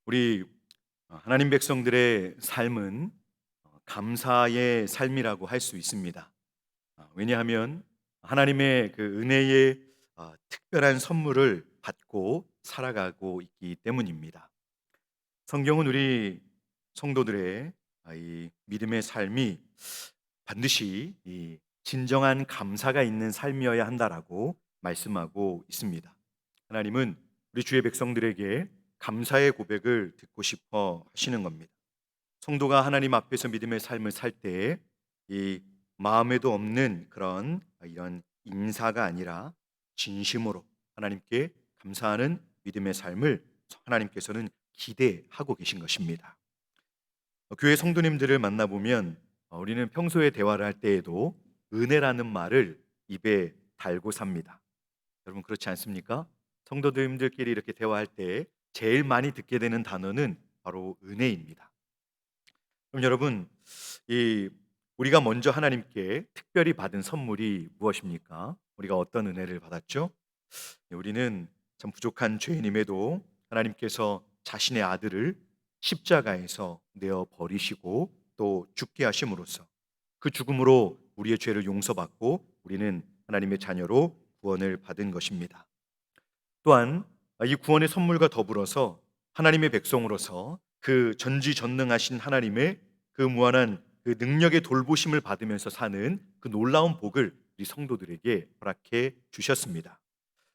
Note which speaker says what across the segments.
Speaker 1: 우리 하나님 백성들의 삶은 감사의 삶이라고 할 수 있습니다. 왜냐하면 하나님의 그 은혜의 특별한 선물을 받고 살아가고 있기 때문입니다. 성경은 우리 성도들의 이 믿음의 삶이 반드시 이 진정한 감사가 있는 삶이어야 한다라고 말씀하고 있습니다. 하나님은 우리 주의 백성들에게 감사의 고백을 듣고 싶어 하시는 겁니다. 성도가 하나님 앞에서 믿음의 삶을 살 때 이 마음에도 없는 그런 이런 인사가 아니라 진심으로 하나님께 감사하는 믿음의 삶을 하나님께서는 기대하고 계신 것입니다. 교회 성도님들을 만나보면 우리는 평소에 대화를 할 때에도 은혜라는 말을 입에 달고 삽니다. 여러분 그렇지 않습니까? 성도님들끼리 이렇게 대화할 때 제일 많이 듣게 되는 단어는 바로 은혜입니다. 그럼 여러분, 이 우리가 먼저 하나님께 특별히 받은 선물이 무엇입니까? 우리가 어떤 은혜를 받았죠? 우리는 참 부족한 죄인임에도 하나님께서 자신의 아들을 십자가에서 내어 버리시고 또 죽게 하심으로써 그 죽음으로 우리의 죄를 용서받고 우리는 하나님의 자녀로 구원을 받은 것입니다. 또한 이 구원의 선물과 더불어서 하나님의 백성으로서 그 전지전능하신 하나님의 그 무한한 그 능력의 돌보심을 받으면서 사는 그 놀라운 복을 우리 성도들에게 허락해 주셨습니다.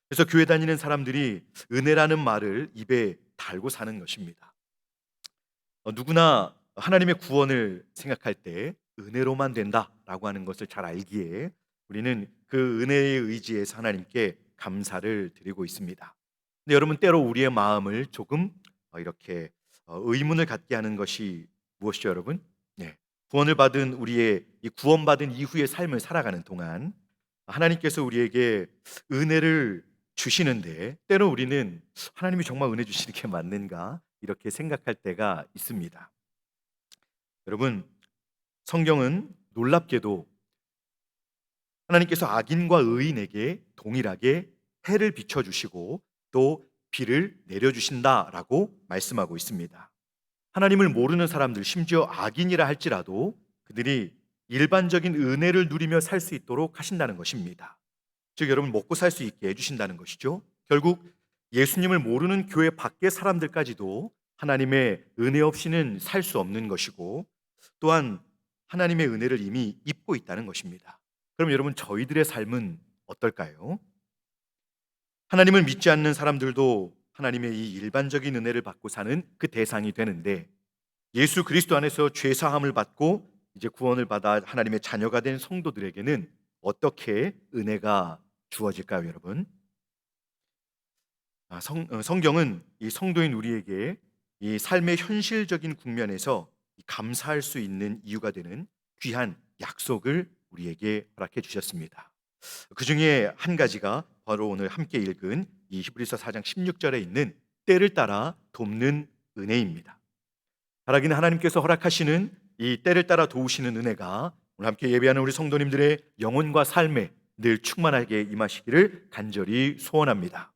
Speaker 1: 그래서 교회 다니는 사람들이 은혜라는 말을 입에 달고 사는 것입니다. 누구나 하나님의 구원을 생각할 때 은혜로만 된다라고 하는 것을 잘 알기에 우리는 그 은혜의 의지에서 하나님께 감사를 드리고 있습니다. 근데 여러분 때로 우리의 마음을 조금 이렇게 의문을 갖게 하는 것이 무엇이죠, 여러분? 네. 구원을 받은 우리의 이 구원받은 이후의 삶을 살아가는 동안 하나님께서 우리에게 은혜를 주시는데 때로 우리는 하나님이 정말 은혜 주시는 게 맞는가 이렇게 생각할 때가 있습니다. 여러분, 성경은 놀랍게도 하나님께서 악인과 의인에게 동일하게 해를 비춰 주시고 또 비를 내려 주신다라고 말씀하고 있습니다. 하나님을 모르는 사람들, 심지어 악인이라 할지라도 그들이 일반적인 은혜를 누리며 살 수 있도록 하신다는 것입니다. 즉 여러분 먹고 살 수 있게 해 주신다는 것이죠. 결국 예수님을 모르는 교회 밖의 사람들까지도 하나님의 은혜 없이는 살 수 없는 것이고 또한 하나님의 은혜를 이미 입고 있다는 것입니다. 그럼 여러분 저희들의 삶은 어떨까요? 하나님을 믿지 않는 사람들도 하나님의 이 일반적인 은혜를 받고 사는 그 대상이 되는데 예수 그리스도 안에서 죄 사함을 받고 이제 구원을 받아 하나님의 자녀가 된 성도들에게는 어떻게 은혜가 주어질까요, 여러분? 성경은 이 성도인 우리에게 이 삶의 현실적인 국면에서 감사할 수 있는 이유가 되는 귀한 약속을 우리에게 허락해 주셨습니다. 그 중에 한 가지가 바로 오늘 함께 읽은 이 히브리서 4장 16절에 있는 때를 따라 돕는 은혜입니다. 바라기는 하나님께서 허락하시는 이 때를 따라 도우시는 은혜가 오늘 함께 예배하는 우리 성도님들의 영혼과 삶에 늘 충만하게 임하시기를 간절히 소원합니다.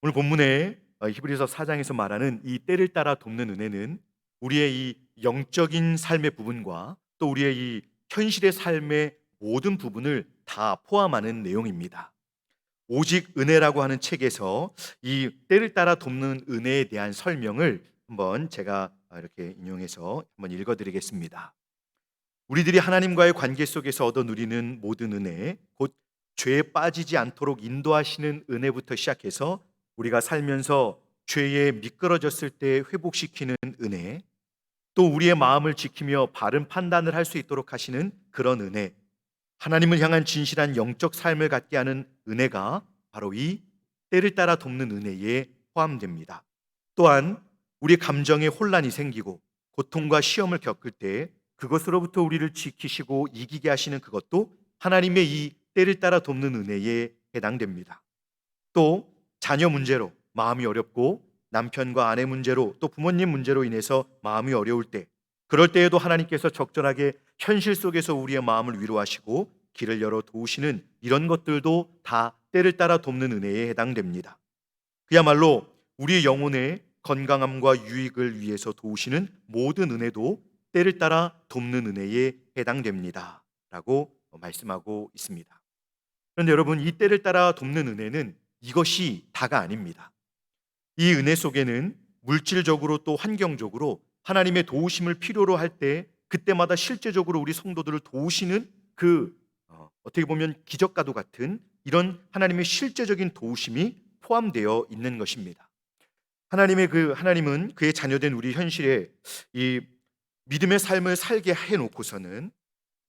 Speaker 1: 오늘 본문에 히브리서 4장에서 말하는 이 때를 따라 돕는 은혜는 우리의 이 영적인 삶의 부분과 또 우리의 이 현실의 삶의 모든 부분을 다 포함하는 내용입니다. 오직 은혜라고 하는 책에서 이 때를 따라 돕는 은혜에 대한 설명을 한번 제가 이렇게 인용해서 한번 읽어드리겠습니다. 우리들이 하나님과의 관계 속에서 얻어 누리는 모든 은혜, 곧 죄에 빠지지 않도록 인도하시는 은혜부터 시작해서 우리가 살면서 죄에 미끄러졌을 때 회복시키는 은혜, 또 우리의 마음을 지키며 바른 판단을 할 수 있도록 하시는 그런 은혜, 하나님을 향한 진실한 영적 삶을 갖게 하는 은혜가 바로 이 때를 따라 돕는 은혜에 포함됩니다. 또한 우리 감정에 혼란이 생기고 고통과 시험을 겪을 때 그것으로부터 우리를 지키시고 이기게 하시는 그것도 하나님의 이 때를 따라 돕는 은혜에 해당됩니다. 또 자녀 문제로 마음이 어렵고 남편과 아내 문제로 또 부모님 문제로 인해서 마음이 어려울 때 그럴 때에도 하나님께서 적절하게 현실 속에서 우리의 마음을 위로하시고 길을 열어 도우시는 이런 것들도 다 때를 따라 돕는 은혜에 해당됩니다. 그야말로 우리의 영혼에 건강함과 유익을 위해서 도우시는 모든 은혜도 때를 따라 돕는 은혜에 해당됩니다 라고 말씀하고 있습니다. 그런데 여러분, 이 때를 따라 돕는 은혜는 이것이 다가 아닙니다. 이 은혜 속에는 물질적으로 또 환경적으로 하나님의 도우심을 필요로 할 때 그때마다 실제적으로 우리 성도들을 도우시는 그 어떻게 보면 기적과도 같은 이런 하나님의 실제적인 도우심이 포함되어 있는 것입니다. 하나님은 그의 자녀된 우리 현실에 이 믿음의 삶을 살게 해놓고서는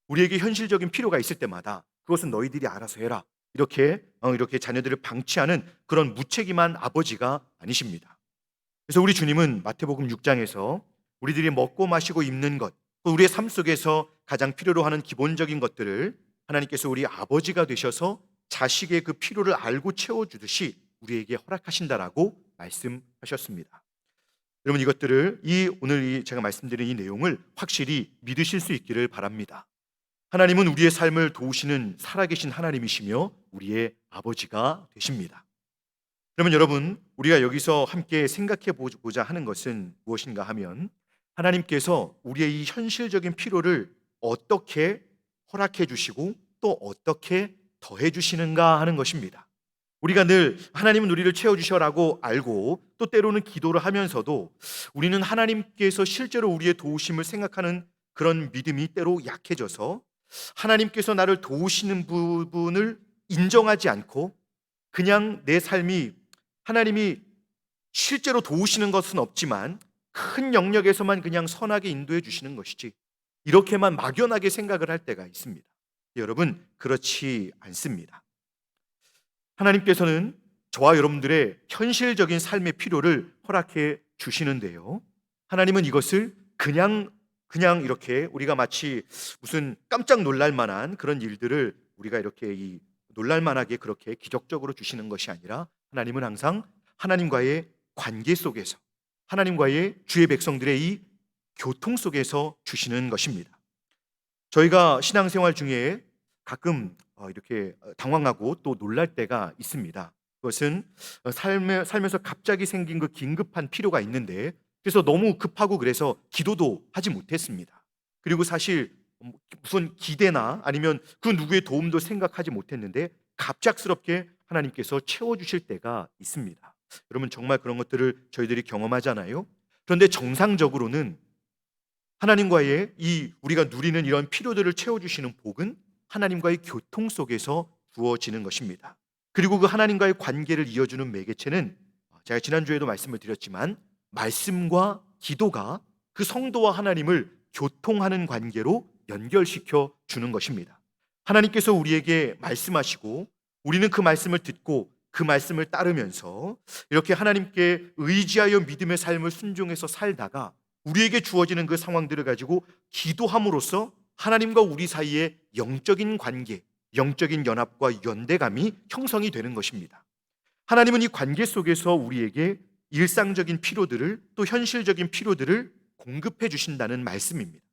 Speaker 1: 우리에게 현실적인 필요가 있을 때마다 그것은 너희들이 알아서 해라, 이렇게 자녀들을 방치하는 그런 무책임한 아버지가 아니십니다. 그래서 우리 주님은 마태복음 6장에서 우리들이 먹고 마시고 입는 것, 또 우리의 삶 속에서 가장 필요로 하는 기본적인 것들을 하나님께서 우리 아버지가 되셔서 자식의 그 필요를 알고 채워주듯이 우리에게 허락하신다라고 말씀하셨습니다. 여러분, 이것들을 오늘 제가 말씀드린 이 내용을 확실히 믿으실 수 있기를 바랍니다. 하나님은 우리의 삶을 도우시는 살아계신 하나님이시며 우리의 아버지가 되십니다. 그러면 여러분, 우리가 여기서 함께 생각해 보자 하는 것은 무엇인가 하면 하나님께서 우리의 이 현실적인 필요를 어떻게 허락해 주시고 또 어떻게 더해 주시는가 하는 것입니다. 우리가 늘 하나님은 우리를 채워주셔라고 알고 또 때로는 기도를 하면서도 우리는 하나님께서 실제로 우리의 도우심을 생각하는 그런 믿음이 때로 약해져서 하나님께서 나를 도우시는 부분을 인정하지 않고 그냥 내 삶이 하나님이 실제로 도우시는 것은 없지만 큰 영역에서만 그냥 선하게 인도해 주시는 것이지 이렇게만 막연하게 생각을 할 때가 있습니다. 여러분, 그렇지 않습니다. 하나님께서는 저와 여러분들의 현실적인 삶의 필요를 허락해 주시는데요, 하나님은 이것을 그냥 이렇게 우리가 마치 무슨 깜짝 놀랄 만한 그런 일들을 우리가 이렇게 놀랄 만하게 그렇게 기적적으로 주시는 것이 아니라 하나님은 항상 하나님과의 관계 속에서 하나님과의 주의 백성들의 이 교통 속에서 주시는 것입니다. 저희가 신앙생활 중에 가끔 이렇게 당황하고 또 놀랄 때가 있습니다. 그것은 삶에서 갑자기 생긴 그 긴급한 필요가 있는데 그래서 너무 급하고 그래서 기도도 하지 못했습니다. 그리고 사실 무슨 기대나 아니면 그 누구의 도움도 생각하지 못했는데 갑작스럽게 하나님께서 채워주실 때가 있습니다. 여러분, 정말 그런 것들을 저희들이 경험하잖아요. 그런데 정상적으로는 하나님과의 우리가 누리는 이런 필요들을 채워주시는 복은 하나님과의 교통 속에서 주어지는 것입니다. 그리고 그 하나님과의 관계를 이어주는 매개체는 제가 지난주에도 말씀을 드렸지만 말씀과 기도가 그 성도와 하나님을 교통하는 관계로 연결시켜 주는 것입니다. 하나님께서 우리에게 말씀하시고 우리는 그 말씀을 듣고 그 말씀을 따르면서 이렇게 하나님께 의지하여 믿음의 삶을 순종해서 살다가 우리에게 주어지는 그 상황들을 가지고 기도함으로써 하나님과 우리 사이의 영적인 관계, 영적인 연합과 연대감이 형성이 되는 것입니다. 하나님은 이 관계 속에서 우리에게 일상적인 필요들을 또 현실적인 필요들을 공급해 주신다는 말씀입니다.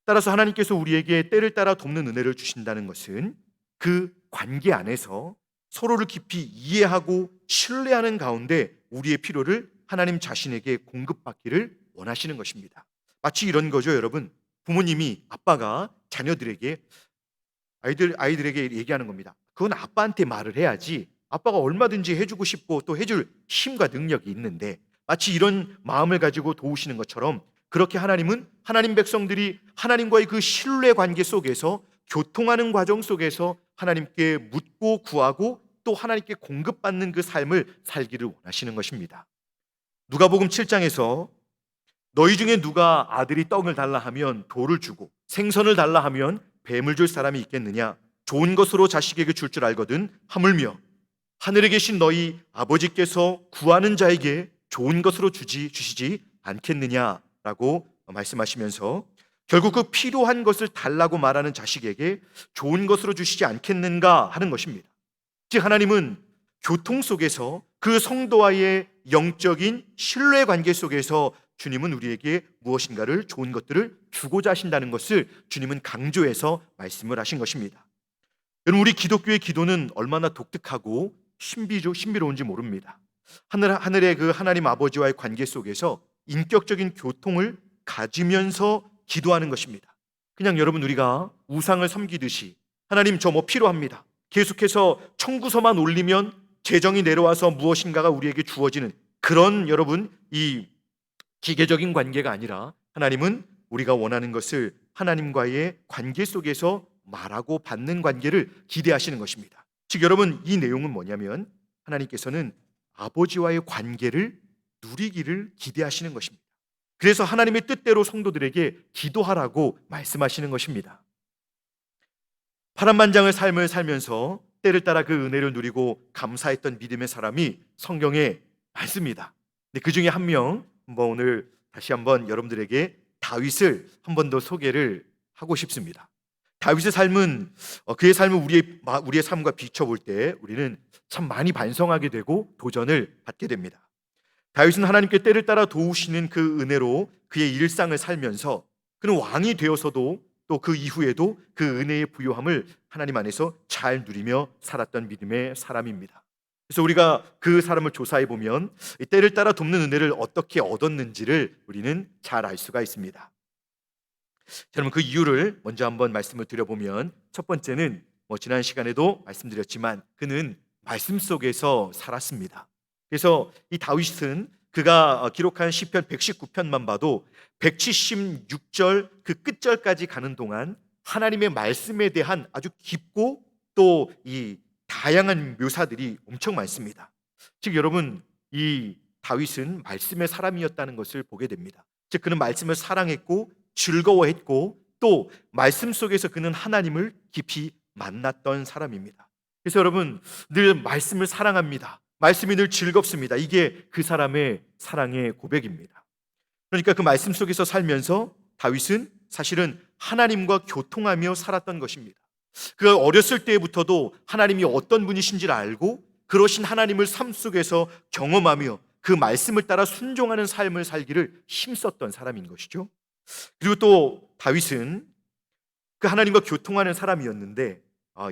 Speaker 1: 따라서 하나님께서 우리에게 때를 따라 돕는 은혜를 주신다는 것은 그 관계 안에서 서로를 깊이 이해하고 신뢰하는 가운데 우리의 필요를 하나님 자신에게 공급받기를 원하시는 것입니다. 마치 이런 거죠, 여러분. 부모님이 아빠가 자녀들에게 아이들에게 얘기하는 겁니다. 그건 아빠한테 말을 해야지. 아빠가 얼마든지 해주고 싶고 또 해줄 힘과 능력이 있는데, 마치 이런 마음을 가지고 도우시는 것처럼 그렇게 하나님은 하나님 백성들이 하나님과의 그 신뢰 관계 속에서 교통하는 과정 속에서 하나님께 묻고 구하고 또 하나님께 공급받는 그 삶을 살기를 원하시는 것입니다. 누가복음 7장에서 너희 중에 누가 아들이 떡을 달라 하면 돌을 주고 생선을 달라 하면 뱀을 줄 사람이 있겠느냐? 좋은 것으로 자식에게 줄 줄 알거든 하물며 하늘에 계신 너희 아버지께서 구하는 자에게 좋은 것으로 주시지 않겠느냐라고 말씀하시면서 결국 그 필요한 것을 달라고 말하는 자식에게 좋은 것으로 주시지 않겠는가 하는 것입니다. 즉 하나님은 교통 속에서 그 성도와의 영적인 신뢰 관계 속에서 주님은 우리에게 무엇인가를 좋은 것들을 주고자 하신다는 것을 주님은 강조해서 말씀을 하신 것입니다. 여러분, 우리 기독교의 기도는 얼마나 독특하고 신비로운지 모릅니다. 하늘의 그 하나님 아버지와의 관계 속에서 인격적인 교통을 가지면서 기도하는 것입니다. 그냥 여러분 우리가 우상을 섬기듯이 하나님 저 뭐 필요합니다. 계속해서 청구서만 올리면 재정이 내려와서 무엇인가가 우리에게 주어지는 그런 여러분 이 기계적인 관계가 아니라 하나님은 우리가 원하는 것을 하나님과의 관계 속에서 말하고 받는 관계를 기대하시는 것입니다. 즉 여러분 이 내용은 뭐냐면 하나님께서는 아버지와의 관계를 누리기를 기대하시는 것입니다. 그래서 하나님의 뜻대로 성도들에게 기도하라고 말씀하시는 것입니다. 파란만장의 삶을 살면서 때를 따라 그 은혜를 누리고 감사했던 믿음의 사람이 성경에 많습니다. 근데 그 중에 한 명 오늘 다시 한번 여러분들에게 다윗을 한 번 더 소개를 하고 싶습니다. 다윗의 삶은 그의 삶을 우리의 삶과 비춰볼 때 우리는 참 많이 반성하게 되고 도전을 받게 됩니다. 다윗은 하나님께 때를 따라 도우시는 그 은혜로 그의 일상을 살면서 그는 왕이 되어서도 또 그 이후에도 그 은혜의 부요함을 하나님 안에서 잘 누리며 살았던 믿음의 사람입니다. 그래서 우리가 그 사람을 조사해 보면 때를 따라 돕는 은혜를 어떻게 얻었는지를 우리는 잘 알 수가 있습니다. 여러분 그 이유를 먼저 한번 말씀을 드려보면 첫 번째는 지난 시간에도 말씀드렸지만 그는 말씀 속에서 살았습니다. 그래서 이 다윗은 그가 기록한 시편 119편만 봐도 176절 그 끝절까지 가는 동안 하나님의 말씀에 대한 아주 깊고 또 이 다양한 묘사들이 엄청 많습니다. 즉 여러분 이 다윗은 말씀의 사람이었다는 것을 보게 됩니다. 즉 그는 말씀을 사랑했고 즐거워했고 또 말씀 속에서 그는 하나님을 깊이 만났던 사람입니다. 그래서 여러분 늘 말씀을 사랑합니다. 말씀이 늘 즐겁습니다. 이게 그 사람의 사랑의 고백입니다. 그러니까 그 말씀 속에서 살면서 다윗은 사실은 하나님과 교통하며 살았던 것입니다. 그가 어렸을 때부터도 하나님이 어떤 분이신지를 알고 그러신 하나님을 삶 속에서 경험하며 그 말씀을 따라 순종하는 삶을 살기를 힘썼던 사람인 것이죠. 그리고 또 다윗은 그 하나님과 교통하는 사람이었는데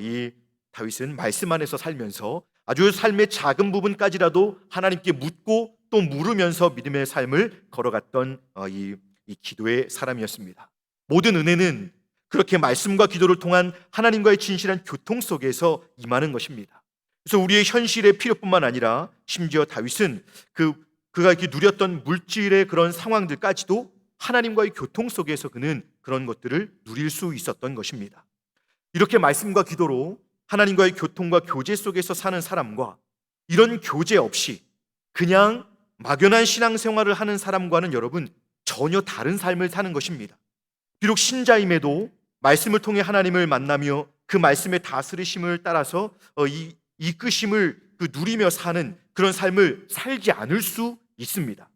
Speaker 1: 이 다윗은 말씀 안에서 살면서 아주 삶의 작은 부분까지라도 하나님께 묻고 또 물으면서 믿음의 삶을 걸어갔던 이 기도의 사람이었습니다. 모든 은혜는 그렇게 말씀과 기도를 통한 하나님과의 진실한 교통 속에서 임하는 것입니다. 그래서 우리의 현실의 필요뿐만 아니라 심지어 다윗은 그가 이렇게 누렸던 물질의 그런 상황들까지도 하나님과의 교통 속에서 그는 그런 것들을 누릴 수 있었던 것입니다. 이렇게 말씀과 기도로 하나님과의 교통과 교제 속에서 사는 사람과 이런 교제 없이 그냥 막연한 신앙생활을 하는 사람과는 여러분 전혀 다른 삶을 사는 것입니다. 비록 신자임에도 말씀을 통해 하나님을 만나며 그 말씀의 다스리심을 따라서 이 이끄심을 누리며 사는 그런 삶을 살지 않을 수 있습니다.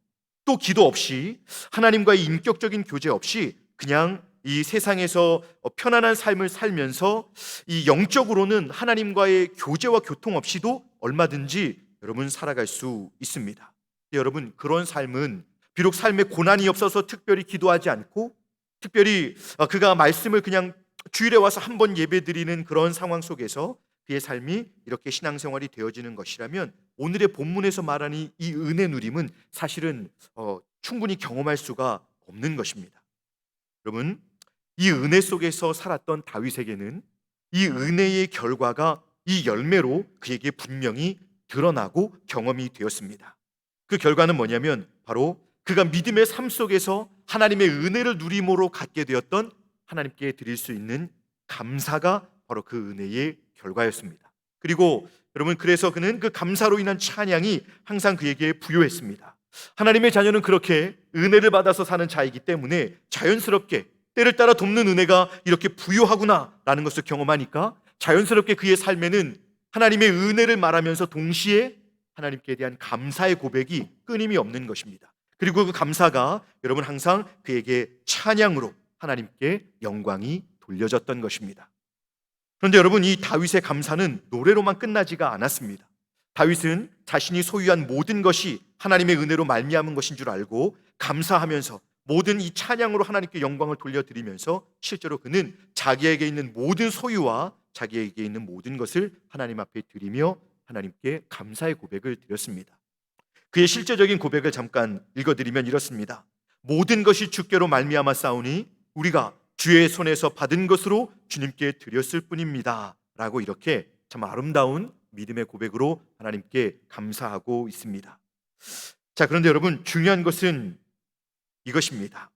Speaker 1: 또 기도 없이 하나님과의 인격적인 교제 없이 그냥 이 세상에서 편안한 삶을 살면서 이 영적으로는 하나님과의 교제와 교통 없이도 얼마든지 여러분 살아갈 수 있습니다. 여러분 그런 삶은 비록 삶에 고난이 없어서 특별히 기도하지 않고 특별히 그가 말씀을 그냥 주일에 와서 한 번 예배드리는 그런 상황 속에서 그의 삶이 이렇게 신앙생활이 되어지는 것이라면 오늘의 본문에서 말하는 이 은혜 누림은 사실은 충분히 경험할 수가 없는 것입니다. 여러분 이 은혜 속에서 살았던 다윗에게는 이 은혜의 결과가 이 열매로 그에게 분명히 드러나고 경험이 되었습니다. 그 결과는 뭐냐면 바로 그가 믿음의 삶 속에서 하나님의 은혜를 누림으로 갖게 되었던 하나님께 드릴 수 있는 감사가 바로 그 은혜의 결과였습니다. 그리고 여러분 그래서 그는 그 감사로 인한 찬양이 항상 그에게 부요했습니다. 하나님의 자녀는 그렇게 은혜를 받아서 사는 자이기 때문에 자연스럽게 때를 따라 돕는 은혜가 이렇게 부요하구나라는 것을 경험하니까 자연스럽게 그의 삶에는 하나님의 은혜를 말하면서 동시에 하나님께 대한 감사의 고백이 끊임이 없는 것입니다. 그리고 그 감사가 여러분 항상 그에게 찬양으로 하나님께 영광이 돌려졌던 것입니다. 그런데 여러분 이 다윗의 감사는 노래로만 끝나지가 않았습니다. 다윗은 자신이 소유한 모든 것이 하나님의 은혜로 말미암은 것인 줄 알고 감사하면서 모든 이 찬양으로 하나님께 영광을 돌려드리면서 실제로 그는 자기에게 있는 모든 소유와 자기에게 있는 모든 것을 하나님 앞에 드리며 하나님께 감사의 고백을 드렸습니다. 그의 실제적인 고백을 잠깐 읽어드리면 이렇습니다. 모든 것이 주께로 말미암아 싸우니 우리가 주의 손에서 받은 것으로 주님께 드렸을 뿐입니다 라고 이렇게 참 아름다운 믿음의 고백으로 하나님께 감사하고 있습니다. 자, 그런데 여러분, 중요한 것은 이것입니다.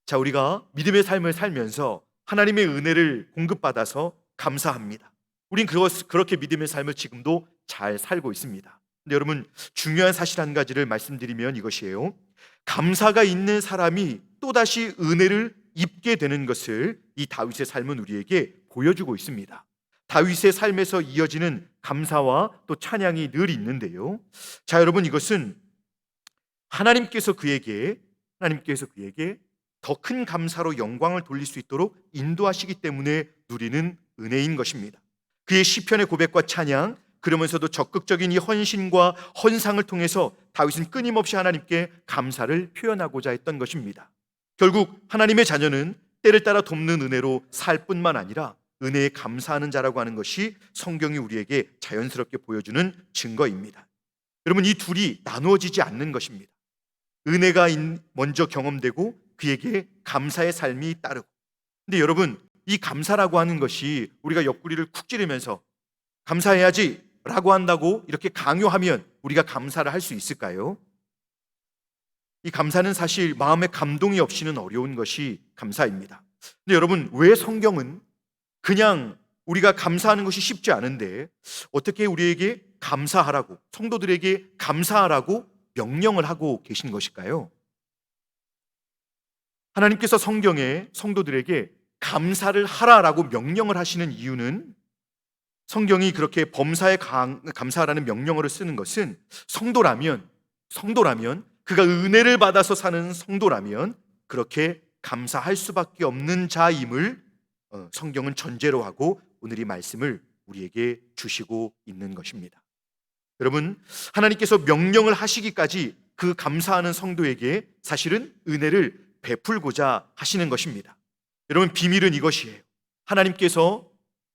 Speaker 1: 자, 우리가 믿음의 삶을 살면서 하나님의 은혜를 공급받아서 감사합니다. 우린 그렇게 믿음의 삶을 지금도 잘 살고 있습니다. 근데 여러분, 중요한 사실 한 가지를 말씀드리면 이것이에요. 감사가 있는 사람이 또다시 은혜를 입게 되는 것을 이 다윗의 삶은 우리에게 보여주고 있습니다. 다윗의 삶에서 이어지는 감사와 또 찬양이 늘 있는데요. 자, 여러분, 이것은 하나님께서 그에게 더 큰 감사로 영광을 돌릴 수 있도록 인도하시기 때문에 누리는 은혜인 것입니다. 그의 시편의 고백과 찬양, 그러면서도 적극적인 이 헌신과 헌상을 통해서 다윗은 끊임없이 하나님께 감사를 표현하고자 했던 것입니다. 결국 하나님의 자녀는 때를 따라 돕는 은혜로 살 뿐만 아니라 은혜에 감사하는 자라고 하는 것이 성경이 우리에게 자연스럽게 보여주는 증거입니다. 여러분, 이 둘이 나누어지지 않는 것입니다. 은혜가 먼저 경험되고 그에게 감사의 삶이 따르고. 근데 여러분, 이 감사라고 하는 것이 우리가 옆구리를 쿡 찌르면서 감사해야지 라고 한다고 이렇게 강요하면 우리가 감사를 할 수 있을까요? 이 감사는 사실 마음의 감동이 없이는 어려운 것이 감사입니다. 근데 여러분, 왜 성경은 그냥 우리가 감사하는 것이 쉽지 않은데 어떻게 우리에게 감사하라고, 성도들에게 감사하라고 명령을 하고 계신 것일까요? 하나님께서 성경에 성도들에게 감사를 하라라고 명령을 하시는 이유는, 성경이 그렇게 범사에 감사하라는 명령어를 쓰는 것은 성도라면 그가 은혜를 받아서 사는 성도라면 그렇게 감사할 수밖에 없는 자임을 성경은 전제로 하고 오늘 이 말씀을 우리에게 주시고 있는 것입니다. 여러분, 하나님께서 명령을 하시기까지 그 감사하는 성도에게 사실은 은혜를 베풀고자 하시는 것입니다. 여러분, 비밀은 이것이에요. 하나님께서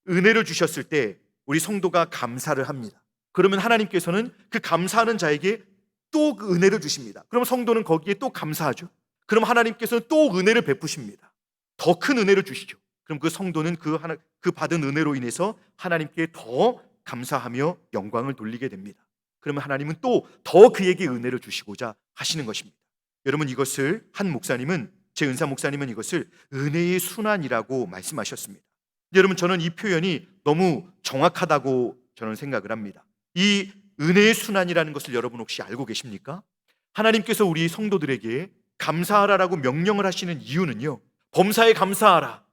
Speaker 1: 은혜를 주셨을 때 우리 성도가 감사를 합니다. 그러면 하나님께서는 그 감사하는 자에게 또 그 은혜를 주십니다. 그럼 성도는 거기에 또 감사하죠. 그럼 하나님께서는 또 은혜를 베푸십니다. 더 큰 은혜를 주시죠. 그럼 그 성도는 그 받은 은혜로 인해서 하나님께 더 감사하며 영광을 돌리게 됩니다. 그러면 하나님은 또 더 그에게 은혜를 주시고자 하시는 것입니다. 여러분, 이것을 한 목사님은, 제 은사 목사님은 이것을 은혜의 순환이라고 말씀하셨습니다. 여러분, 저는 이 표현이 너무 정확하다고 저는 생각을 합니다. 이 은혜의 순환이라는 것을 여러분 혹시 알고 계십니까? 하나님께서 우리 성도들에게 감사하라라고 명령을 하시는 이유는요, 범사에 감사하라,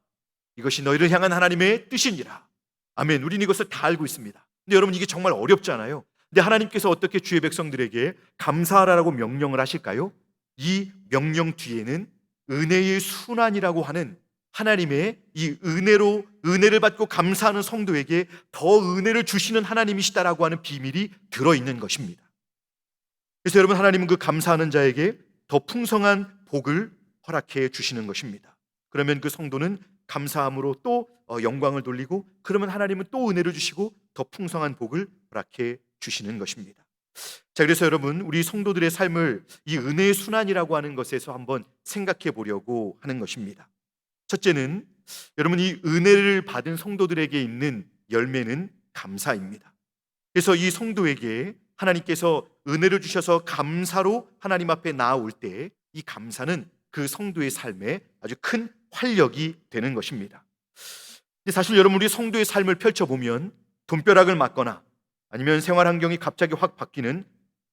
Speaker 1: 이것이 너희를 향한 하나님의 뜻이니라. 아멘. 우리는 이것을 다 알고 있습니다. 근데 여러분, 이게 정말 어렵잖아요. 근데 하나님께서 어떻게 주의 백성들에게 감사하라라고 명령을 하실까요? 이 명령 뒤에는 은혜의 순환이라고 하는 하나님의 이 은혜를 받고 감사하는 성도에게 더 은혜를 주시는 하나님이시다라고 하는 비밀이 들어있는 것입니다. 그래서 여러분, 하나님은 그 감사하는 자에게 더 풍성한 복을 허락해 주시는 것입니다. 그러면 그 성도는 감사함으로 또 영광을 돌리고, 그러면 하나님은 또 은혜를 주시고 더 풍성한 복을 허락해 주시는 것입니다. 자, 그래서 여러분, 우리 성도들의 삶을 이 은혜의 순환이라고 하는 것에서 한번 생각해 보려고 하는 것입니다. 첫째는, 여러분, 이 은혜를 받은 성도들에게 있는 열매는 감사입니다. 그래서 이 성도에게 하나님께서 은혜를 주셔서 감사로 하나님 앞에 나아올 때 이 감사는 그 성도의 삶에 아주 큰 활력이 되는 것입니다. 근데 사실 여러분, 우리 성도의 삶을 펼쳐보면 돈벼락을 맞거나 아니면 생활 환경이 갑자기 확 바뀌는,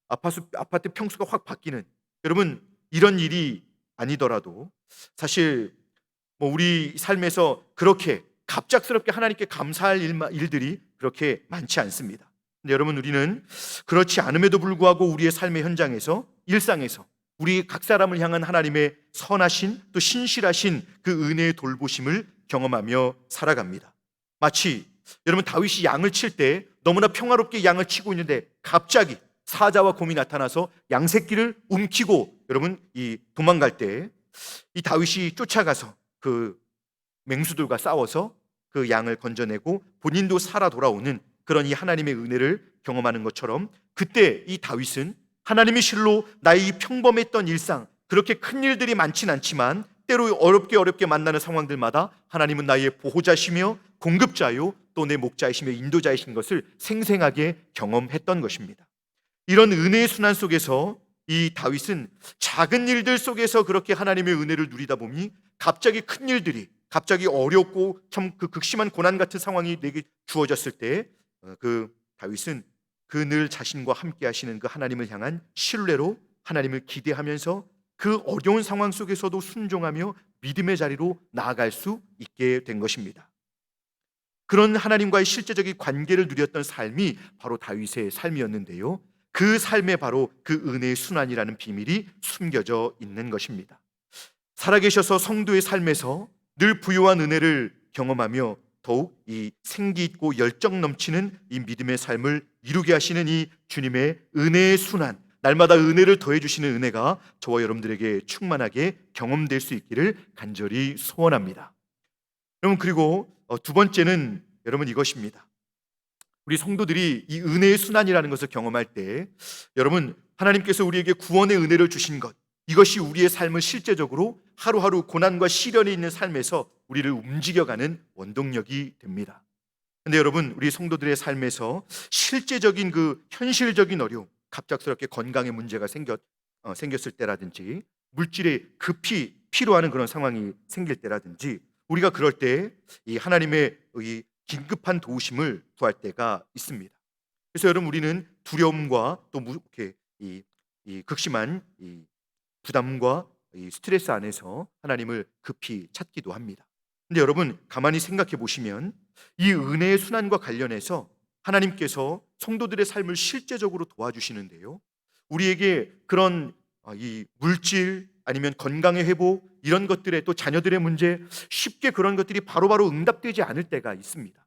Speaker 1: 아파트 평수가 확 바뀌는, 여러분, 이런 일이 아니더라도 사실 우리 삶에서 그렇게 갑작스럽게 하나님께 감사할 일들이 그렇게 많지 않습니다. 근데 여러분, 우리는 그렇지 않음에도 불구하고 우리의 삶의 현장에서, 일상에서 우리 각 사람을 향한 하나님의 선하신 또 신실하신 그 은혜의 돌보심을 경험하며 살아갑니다. 마치 여러분, 다윗이 양을 칠 때 너무나 평화롭게 양을 치고 있는데 갑자기 사자와 곰이 나타나서 양 새끼를 움키고 여러분 이 도망갈 때 이 다윗이 쫓아가서 그 맹수들과 싸워서 그 양을 건져내고 본인도 살아 돌아오는 그런 이 하나님의 은혜를 경험하는 것처럼, 그때 이 다윗은 하나님이 실로 나의 이 평범했던 일상, 그렇게 큰 일들이 많진 않지만 때로 어렵게 만나는 상황들마다 하나님은 나의 보호자시며 공급자요 또 내 목자이시며 인도자이신 것을 생생하게 경험했던 것입니다. 이런 은혜의 순환 속에서 이 다윗은 작은 일들 속에서 그렇게 하나님의 은혜를 누리다 보니 갑자기 큰 일들이, 갑자기 어렵고 참 그 극심한 고난 같은 상황이 내게 주어졌을 때 그 다윗은 그 늘 자신과 함께 하시는 그 하나님을 향한 신뢰로 하나님을 기대하면서 그 어려운 상황 속에서도 순종하며 믿음의 자리로 나아갈 수 있게 된 것입니다. 그런 하나님과의 실제적인 관계를 누렸던 삶이 바로 다윗의 삶이었는데요. 그 삶에 바로 그 은혜의 순환이라는 비밀이 숨겨져 있는 것입니다. 살아계셔서 성도의 삶에서 늘 부요한 은혜를 경험하며 더욱 이 생기 있고 열정 넘치는 이 믿음의 삶을 이루게 하시는 이 주님의 은혜의 순환, 날마다 은혜를 더해 주시는 은혜가 저와 여러분들에게 충만하게 경험될 수 있기를 간절히 소원합니다. 여러분, 그리고 두 번째는 여러분 이것입니다. 우리 성도들이 이 은혜의 순환이라는 것을 경험할 때 여러분, 하나님께서 우리에게 구원의 은혜를 주신 것, 이것이 우리의 삶을 실제적으로 하루하루 고난과 시련이 있는 삶에서 우리를 움직여가는 원동력이 됩니다. 근데 여러분, 우리 성도들의 삶에서 실제적인 그 현실적인 어려움, 갑작스럽게 건강에 문제가 생겼을 때라든지 물질에 급히 필요하는 그런 상황이 생길 때라든지 우리가 그럴 때 이 하나님의 이 긴급한 도우심을 구할 때가 있습니다. 그래서 여러분, 우리는 두려움과 또 이렇게 이 극심한 이 부담과 이 스트레스 안에서 하나님을 급히 찾기도 합니다. 근데 여러분, 가만히 생각해 보시면 이 은혜의 순환과 관련해서 하나님께서 성도들의 삶을 실제적으로 도와주시는데요. 우리에게 그런 이 물질 아니면 건강의 회복 이런 것들에 또 자녀들의 문제 쉽게 그런 것들이 바로바로 응답되지 않을 때가 있습니다.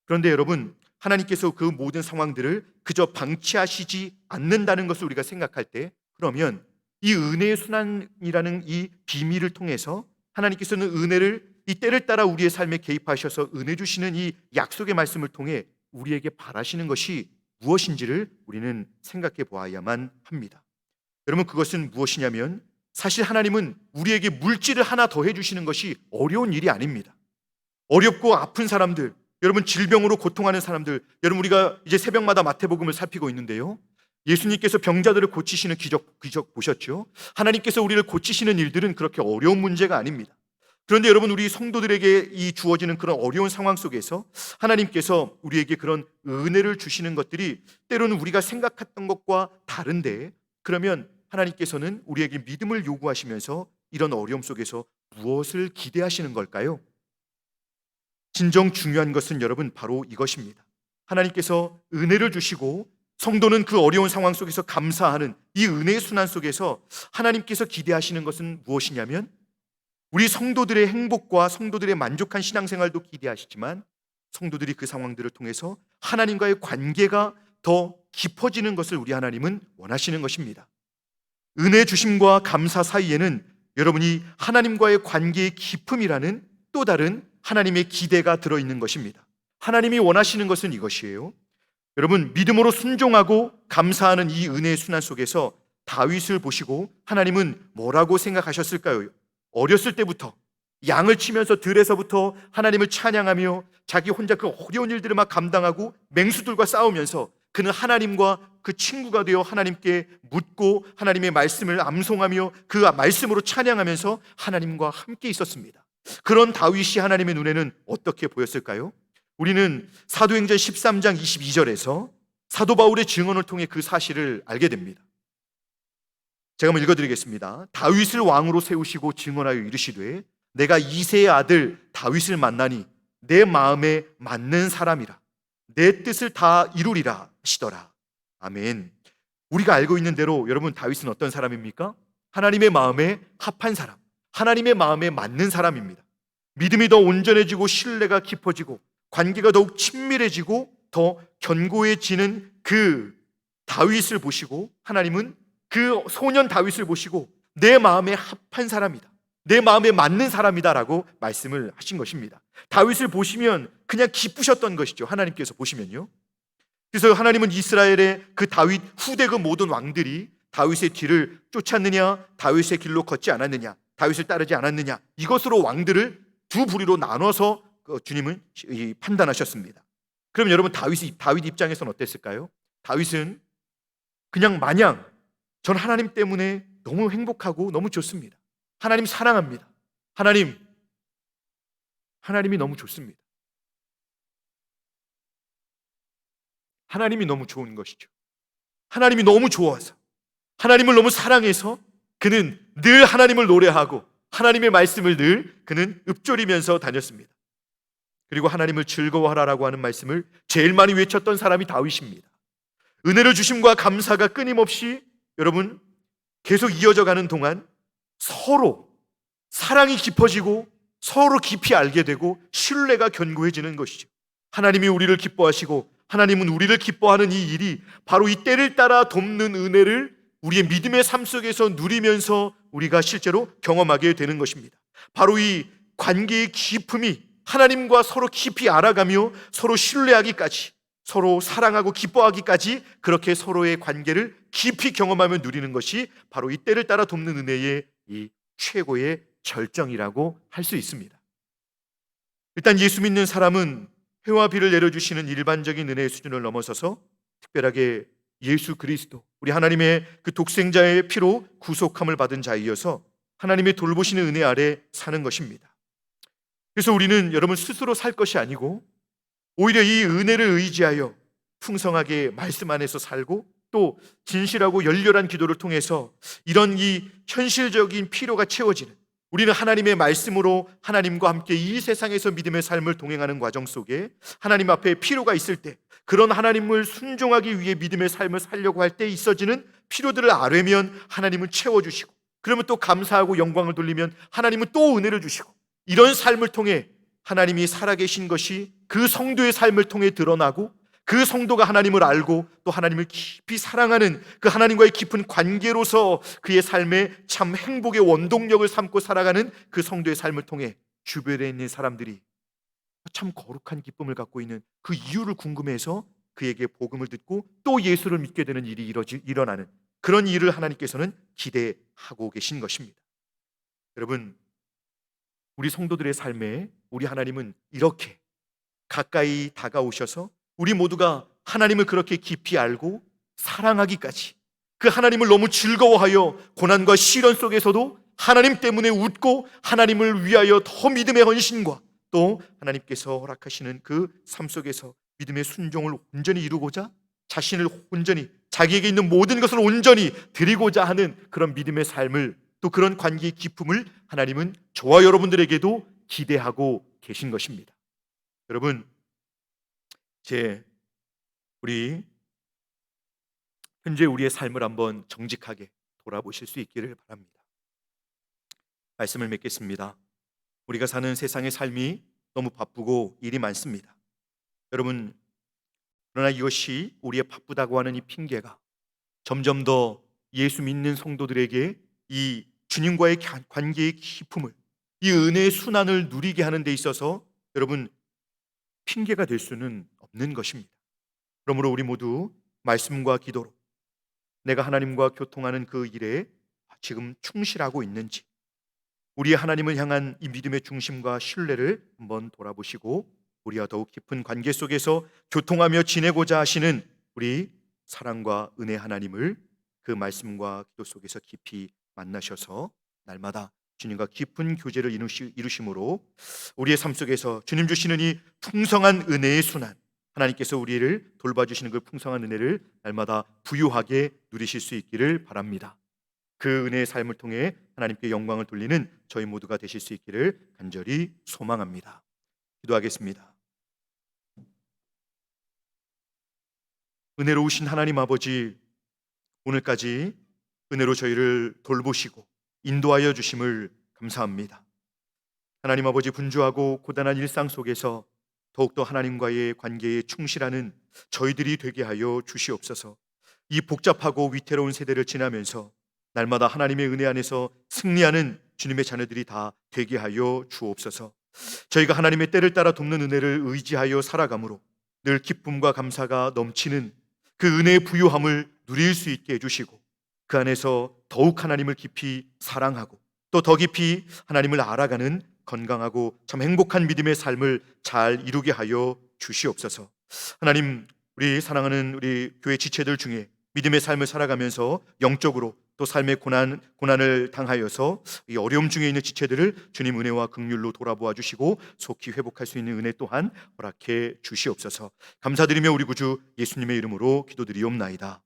Speaker 1: 그런데 여러분, 하나님께서 그 모든 상황들을 그저 방치하시지 않는다는 것을 우리가 생각할 때 그러면 이 은혜의 순환이라는 이 비밀을 통해서 하나님께서는 은혜를 이 때를 따라 우리의 삶에 개입하셔서 은혜 주시는 이 약속의 말씀을 통해 우리에게 바라시는 것이 무엇인지를 우리는 생각해 보아야만 합니다. 여러분, 그것은 무엇이냐면 사실 하나님은 우리에게 물질을 하나 더 해주시는 것이 어려운 일이 아닙니다. 어렵고 아픈 사람들, 여러분 질병으로 고통하는 사람들, 여러분 우리가 이제 새벽마다 마태복음을 살피고 있는데요. 예수님께서 병자들을 고치시는 기적 보셨죠? 하나님께서 우리를 고치시는 일들은 그렇게 어려운 문제가 아닙니다. 그런데 여러분, 우리 성도들에게 이 주어지는 그런 어려운 상황 속에서 하나님께서 우리에게 그런 은혜를 주시는 것들이 때로는 우리가 생각했던 것과 다른데 그러면 하나님께서는 우리에게 믿음을 요구하시면서 이런 어려움 속에서 무엇을 기대하시는 걸까요? 진정 중요한 것은 여러분 바로 이것입니다. 하나님께서 은혜를 주시고 성도는 그 어려운 상황 속에서 감사하는 이 은혜의 순환 속에서 하나님께서 기대하시는 것은 무엇이냐면 우리 성도들의 행복과 성도들의 만족한 신앙생활도 기대하시지만 성도들이 그 상황들을 통해서 하나님과의 관계가 더 깊어지는 것을 우리 하나님은 원하시는 것입니다. 은혜 주심과 감사 사이에는 여러분이 하나님과의 관계의 깊음이라는 또 다른 하나님의 기대가 들어있는 것입니다. 하나님이 원하시는 것은 이것이에요. 여러분, 믿음으로 순종하고 감사하는 이 은혜의 순환 속에서 다윗을 보시고 하나님은 뭐라고 생각하셨을까요? 어렸을 때부터 양을 치면서 들에서부터 하나님을 찬양하며 자기 혼자 그 어려운 일들을 막 감당하고 맹수들과 싸우면서 그는 하나님과 그 친구가 되어 하나님께 묻고 하나님의 말씀을 암송하며 그 말씀으로 찬양하면서 하나님과 함께 있었습니다. 그런 다윗이 하나님의 눈에는 어떻게 보였을까요? 우리는 사도행전 13장 22절에서 사도 바울의 증언을 통해 그 사실을 알게 됩니다. 제가 한번 읽어드리겠습니다. 다윗을 왕으로 세우시고 증언하여 이르시되 내가 이새의 아들 다윗을 만나니 내 마음에 맞는 사람이라 내 뜻을 다 이루리라 하시더라. 아멘. 우리가 알고 있는 대로 여러분, 다윗은 어떤 사람입니까? 하나님의 마음에 합한 사람, 하나님의 마음에 맞는 사람입니다. 믿음이 더 온전해지고 신뢰가 깊어지고 관계가 더욱 친밀해지고 더 견고해지는 그 다윗을 보시고 하나님은 그 소년 다윗을 보시고 내 마음에 합한 사람이다, 내 마음에 맞는 사람이다라고 말씀을 하신 것입니다. 다윗을 보시면 그냥 기쁘셨던 것이죠. 하나님께서 보시면요. 그래서 하나님은 이스라엘의 그 다윗 후대 그 모든 왕들이 다윗의 뒤를 쫓았느냐, 다윗의 길로 걷지 않았느냐, 다윗을 따르지 않았느냐, 이것으로 왕들을 두 부류로 나눠서 주님은 판단하셨습니다. 그럼 여러분, 다윗 입장에서는 어땠을까요? 다윗은 그냥 마냥 전 하나님 때문에 너무 행복하고 너무 좋습니다. 하나님 사랑합니다. 하나님이 너무 좋습니다. 하나님이 너무 좋은 것이죠. 하나님이 너무 좋아서, 하나님을 너무 사랑해서 그는 늘 하나님을 노래하고 하나님의 말씀을 늘 그는 읊조리면서 다녔습니다. 그리고 하나님을 즐거워하라라고 하는 말씀을 제일 많이 외쳤던 사람이 다윗입니다. 은혜를 주심과 감사가 끊임없이 여러분 계속 이어져 가는 동안 서로 사랑이 깊어지고 서로 깊이 알게 되고 신뢰가 견고해지는 것이죠. 하나님이 우리를 기뻐하시고 하나님은 우리를 기뻐하는 이 일이 바로 이 때를 따라 돕는 은혜를 우리의 믿음의 삶 속에서 누리면서 우리가 실제로 경험하게 되는 것입니다. 바로 이 관계의 깊음이 하나님과 서로 깊이 알아가며 서로 신뢰하기까지, 서로 사랑하고 기뻐하기까지 그렇게 서로의 관계를 깊이 경험하며 누리는 것이 바로 이 때를 따라 돕는 은혜의 이 최고의 절정이라고 할 수 있습니다. 일단 예수 믿는 사람은 해와 비를 내려주시는 일반적인 은혜의 수준을 넘어서서 특별하게 예수 그리스도, 우리 하나님의 그 독생자의 피로 구속함을 받은 자이어서 하나님의 돌보시는 은혜 아래 사는 것입니다. 그래서 우리는 여러분 스스로 살 것이 아니고 오히려 이 은혜를 의지하여 풍성하게 말씀 안에서 살고 또 진실하고 열렬한 기도를 통해서 이런 이 현실적인 필요가 채워지는, 우리는 하나님의 말씀으로 하나님과 함께 이 세상에서 믿음의 삶을 동행하는 과정 속에 하나님 앞에 필요가 있을 때 그런 하나님을 순종하기 위해 믿음의 삶을 살려고 할 때 있어지는 필요들을 아뢰면 하나님은 채워주시고, 그러면 또 감사하고 영광을 돌리면 하나님은 또 은혜를 주시고, 이런 삶을 통해 하나님이 살아계신 것이 그 성도의 삶을 통해 드러나고 그 성도가 하나님을 알고 또 하나님을 깊이 사랑하는 그 하나님과의 깊은 관계로서 그의 삶에 참 행복의 원동력을 삼고 살아가는 그 성도의 삶을 통해 주변에 있는 사람들이 참 거룩한 기쁨을 갖고 있는 그 이유를 궁금해해서 그에게 복음을 듣고 또 예수를 믿게 되는 일이 일어나는 그런 일을 하나님께서는 기대하고 계신 것입니다. 여러분, 우리 성도들의 삶에 우리 하나님은 이렇게 가까이 다가오셔서 우리 모두가 하나님을 그렇게 깊이 알고 사랑하기까지, 그 하나님을 너무 즐거워하여 고난과 시련 속에서도 하나님 때문에 웃고 하나님을 위하여 더 믿음의 헌신과 또 하나님께서 허락하시는 그 삶 속에서 믿음의 순종을 온전히 이루고자 자신을 온전히, 자기에게 있는 모든 것을 온전히 드리고자 하는 그런 믿음의 삶을, 또 그런 관계의 기쁨을 하나님은 저와 여러분들에게도 기대하고 계신 것입니다. 여러분, 우리 현재 우리의 삶을 한번 정직하게 돌아보실 수 있기를 바랍니다. 말씀을 맺겠습니다. 우리가 사는 세상의 삶이 너무 바쁘고 일이 많습니다. 여러분, 그러나 이것이 우리의 바쁘다고 하는 이 핑계가 점점 더 예수 믿는 성도들에게 이 주님과의 관계의 깊음을, 이 은혜의 순환을 누리게 하는 데 있어서 여러분 핑계가 될 수는 없는 것입니다. 그러므로 우리 모두 말씀과 기도로 내가 하나님과 교통하는 그 일에 지금 충실하고 있는지, 우리의 하나님을 향한 이 믿음의 중심과 신뢰를 한번 돌아보시고 우리와 더욱 깊은 관계 속에서 교통하며 지내고자 하시는 우리 사랑과 은혜 하나님을 그 말씀과 기도 속에서 깊이 만나셔서 날마다 주님과 깊은 교제를 이루심으로 우리의 삶 속에서 주님 주시는 이 풍성한 은혜의 순환, 하나님께서 우리를 돌봐주시는 그 풍성한 은혜를 날마다 부유하게 누리실 수 있기를 바랍니다. 그 은혜의 삶을 통해 하나님께 영광을 돌리는 저희 모두가 되실 수 있기를 간절히 소망합니다. 기도하겠습니다. 은혜로우신 하나님 아버지, 오늘까지 은혜로 저희를 돌보시고 인도하여 주심을 감사합니다. 하나님 아버지, 분주하고 고단한 일상 속에서 더욱더 하나님과의 관계에 충실하는 저희들이 되게 하여 주시옵소서. 이 복잡하고 위태로운 세대를 지나면서 날마다 하나님의 은혜 안에서 승리하는 주님의 자녀들이 다 되게 하여 주옵소서. 저희가 하나님의 때를 따라 돕는 은혜를 의지하여 살아가므로 늘 기쁨과 감사가 넘치는 그 은혜의 부유함을 누릴 수 있게 해주시고, 그 안에서 더욱 하나님을 깊이 사랑하고 또 더 깊이 하나님을 알아가는 건강하고 참 행복한 믿음의 삶을 잘 이루게 하여 주시옵소서. 하나님, 우리 사랑하는 우리 교회 지체들 중에 믿음의 삶을 살아가면서 영적으로 또 삶의 고난을 당하여서 이 어려움 중에 있는 지체들을 주님 은혜와 긍휼로 돌아보아 주시고 속히 회복할 수 있는 은혜 또한 허락해 주시옵소서. 감사드리며 우리 구주 예수님의 이름으로 기도드리옵나이다.